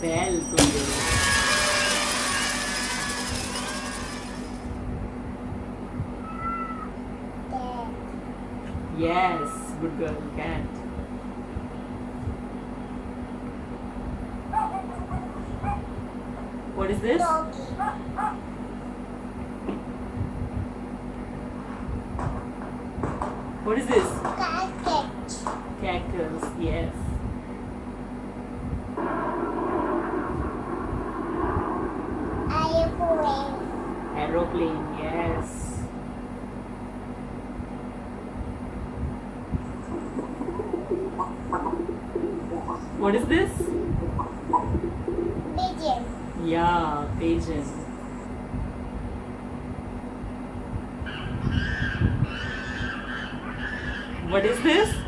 Bell player. Yes, good girl, cat. What is this? What is this? Cactus, yes. Aeroplane, yes. What is this? Pigeon. Yeah, pigeon. What is this?